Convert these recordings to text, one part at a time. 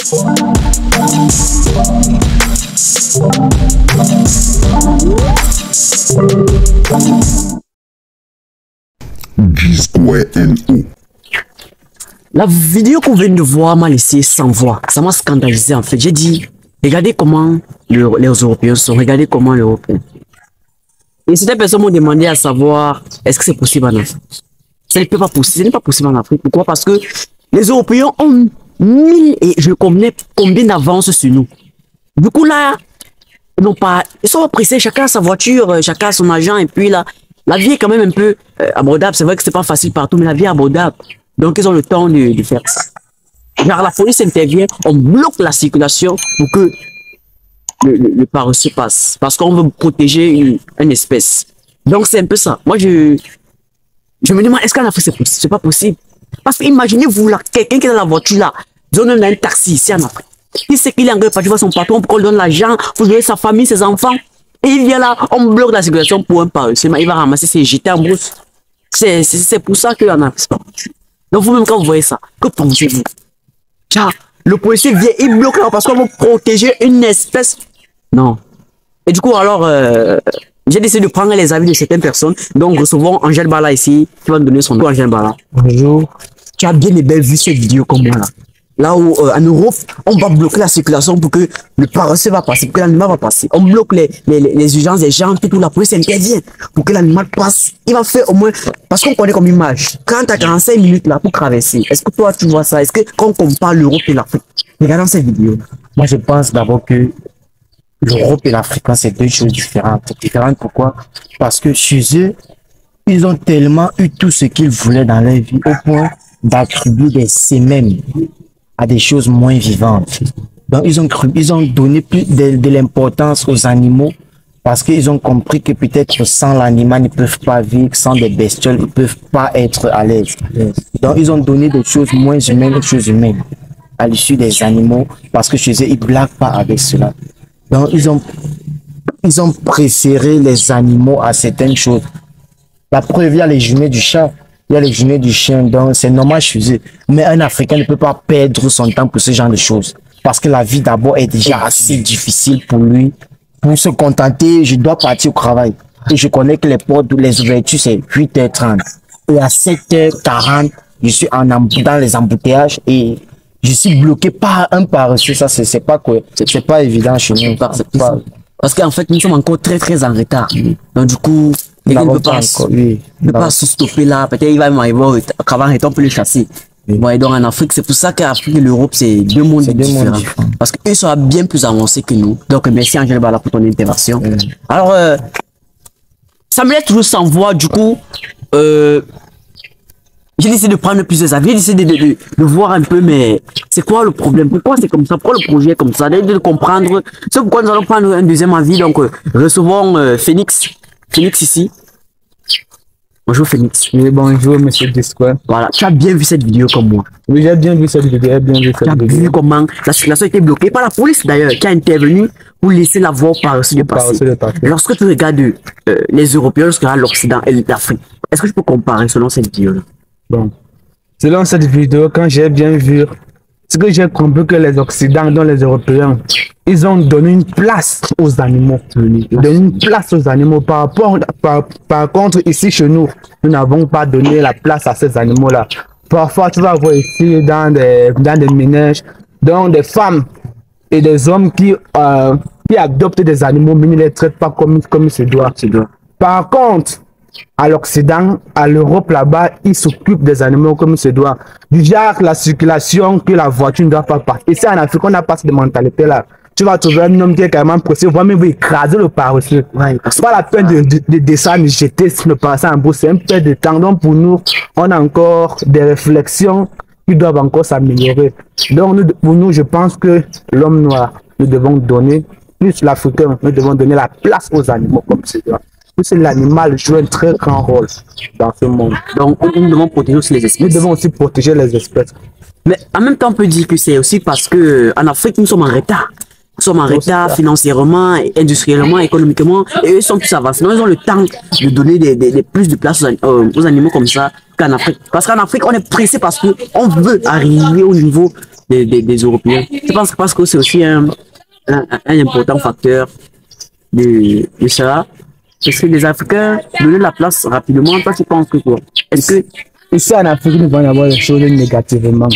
La vidéo qu'on vient de voir m'a laissé sans voix. Ça m'a scandalisé en fait. J'ai dit, regardez comment les Européens sont, regardez comment l'Europe est. Et certaines personnes m'ont demandé à savoir, est-ce que c'est possible en Afrique? Ce n'est pas possible, ce n'est pas possible en Afrique. Pourquoi? Parce que les Européens ont 1000 et je connais combien d'avance sur nous. Du coup là, ils sont pressés, chacun a sa voiture, chacun a son argent et puis là, la vie est quand même un peu abordable. C'est vrai que c'est pas facile partout, mais la vie est abordable. Donc, ils ont le temps de faire ça. Genre, la police intervient, on bloque la circulation pour que le paresseux passe. Parce qu'on veut protéger une espèce. Donc, c'est un peu ça. Moi, je me demande, est-ce qu'en Afrique, c'est possible? C'est pas possible. Parce que imaginez-vous, là, quelqu'un qui est dans la voiture, là, disons, on a un taxi ici en Afrique. Il sait qu'il est engagé par son patron pour qu'on lui donne l'argent, pour donner sa famille, ses enfants. Et il vient là, on bloque la circulation pour un paresseux. Il va ramasser ses jetés en brousse. C'est pour ça qu'en Afrique, c'est pas possible. Donc vous-même quand vous voyez ça, que pensez-vous? Le policier vient, il bloque là parce qu'on veut protéger une espèce. Non. Et du coup alors, j'ai décidé de prendre les avis de certaines personnes. Donc recevons Angèle Bala ici, qui va nous donner son nom. Angèle Bala. Bonjour. Tu as bien et bien vu cette vidéo comme moi là. Là où en Europe, on va bloquer la circulation pour que le paresseux va passer, pour que l'animal va passer. On bloque les urgences des gens, puis tout la police intervient pour que l'animal passe. Il va faire au moins, parce qu'on connaît comme image, quand tu as 45 minutes là pour traverser, est-ce que toi tu vois ça? Est-ce que quand on compare l'Europe et l'Afrique, regardons cette vidéo. Moi je pense d'abord que l'Europe et l'Afrique, c'est deux choses différentes. Différentes pourquoi? Parce que chez eux, ils ont tellement eu tout ce qu'ils voulaient dans leur vie au point d'attribuer des semaines à des choses moins vivantes. Donc, ils ont donné plus de l'importance aux animaux parce qu'ils ont compris que peut-être sans l'animal, ils ne peuvent pas vivre, sans des bestioles, ils ne peuvent pas être à l'aise. Donc, ils ont donné des choses moins humaines aux choses humaines à l'issue des animaux parce que chez eux, ils ne blaguent pas avec cela. Donc, ils ont préféré les animaux à certaines choses. La preuve, il y a les jumelles du chat. Il y a les journées du chien, donc c'est normal chez eux. Mais un Africain ne peut pas perdre son temps pour ce genre de choses. Parce que la vie d'abord est déjà assez difficile pour lui. Pour se contenter, je dois partir au travail. Et je connais que les portes, les ouvertures, c'est 8h30. Et à 7h40, je suis dans les embouteillages et je suis bloqué par un paresseux. Ça, c'est pas quoi. C'est pas évident chez nous. Parce qu'en fait, nous sommes encore très en retard. Donc du coup, il ne peut pas se stopper là. Peut-être il va même arriver au travail et on peut le chasser. Bon, et donc en Afrique, c'est pour ça qu'Afrique et l'Europe, c'est deux mondes différents. Parce qu'eux sont bien plus avancés que nous. Donc merci Angèle Bala pour ton intervention. Alors, ça me laisse toujours sans voix. Du coup, j'ai décidé de prendre plusieurs avis, j'ai décidé de voir un peu, mais c'est quoi le problème? Pourquoi c'est comme ça? Pourquoi le projet est comme ça? De comprendre. C'est pourquoi nous allons prendre un deuxième avis. Donc, recevons Phoenix. Phoenix ici. Bonjour Phoenix. Oui, bonjour Monsieur Discord. Voilà, tu as bien vu cette vidéo comme moi. Oui, j'ai bien vu cette vidéo, Tu as vu comment la circulation a été bloquée par la police d'ailleurs, qui a intervenu pour laisser la voie par-dessus de passer. Lorsque tu regardes les Européens, lorsque tu regardes l'Occident et l'Afrique, est-ce que je peux comparer selon cette vidéo-là? Bon, selon cette vidéo, quand j'ai bien vu, ce que j'ai compris que les Occidentaux, dont les Européens, ils ont donné une place aux animaux. Par contre, ici chez nous, nous n'avons pas donné la place à ces animaux-là. Parfois, tu vas voir ici dans des ménages, donc des femmes et des hommes qui adoptent des animaux, mais ne les traitent pas comme il se doit. Par contre, à l'Occident, à l'Europe là-bas, ils s'occupent des animaux comme il se doit. Du genre la circulation que la voiture ne doit pas passer. Ici en Afrique, on n'a pas cette mentalité-là. Tu vas trouver un homme qui est carrément pressé, voire même écraser le paresseux. C'est pas la peine de descendre, de jeter le paresseux en brousse. C'est un peu de temps. Donc pour nous, on a encore des réflexions qui doivent encore s'améliorer. Donc pour nous, je pense que l'homme noir, nous devons donner, plus l'Africain, nous devons donner la place aux animaux comme c'est doit. C'est l'animal joue un très grand rôle dans ce monde. Donc, nous devons protéger aussi les espèces. Nous devons aussi protéger les espèces. Mais en même temps, on peut dire que c'est aussi parce que en Afrique, nous sommes en retard. Nous sommes en retard financièrement, industriellement, économiquement, et eux sont plus avancés. Donc, ils ont le temps de donner plus de place aux animaux comme ça qu'en Afrique. Parce qu'en Afrique, on est pressé parce qu'on veut arriver au niveau des Européens. Je pense parce que c'est aussi un important facteur de ça. Parce que les Africains donner la place rapidement, toi tu penses que quoi? Est-ce que ici en Afrique, nous allons avoir des choses négativement.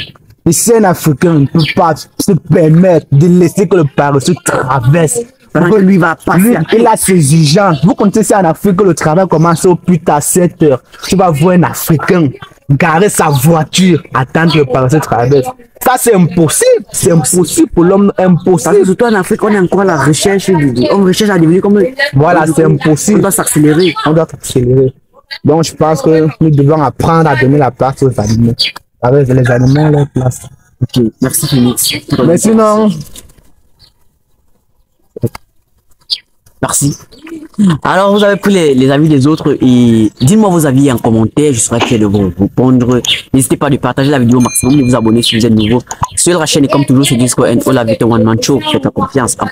Ici, un Africain ne peut pas se permettre de laisser que le paresseux traverse. que lui va passer? Il a ses exigences. Vous connaissez ça en Afrique, que le travail commence au plus tard 7 heures. Tu vas voir un Africain garer sa voiture, attendre que le paresseux traverse. Ça, c'est impossible. C'est impossible pour l'homme, impossible. Parce que surtout en Afrique, on est encore à la recherche. On recherche à devenir comme... Voilà, c'est impossible. On doit s'accélérer. On doit s'accélérer. Donc, je pense que nous devons apprendre à donner la place aux animaux. Avec les animaux, leur place. Ok, merci Phoenix. Mais sinon... Merci. Alors, vous avez pris les avis des autres et dites-moi vos avis en commentaire. Je serai fier de vous répondre. N'hésitez pas à partager la vidéo au maximum, de vous abonner si vous êtes nouveau sur la chaîne et comme toujours sur Discord, la vidéo One Man Show. Faites la confiance.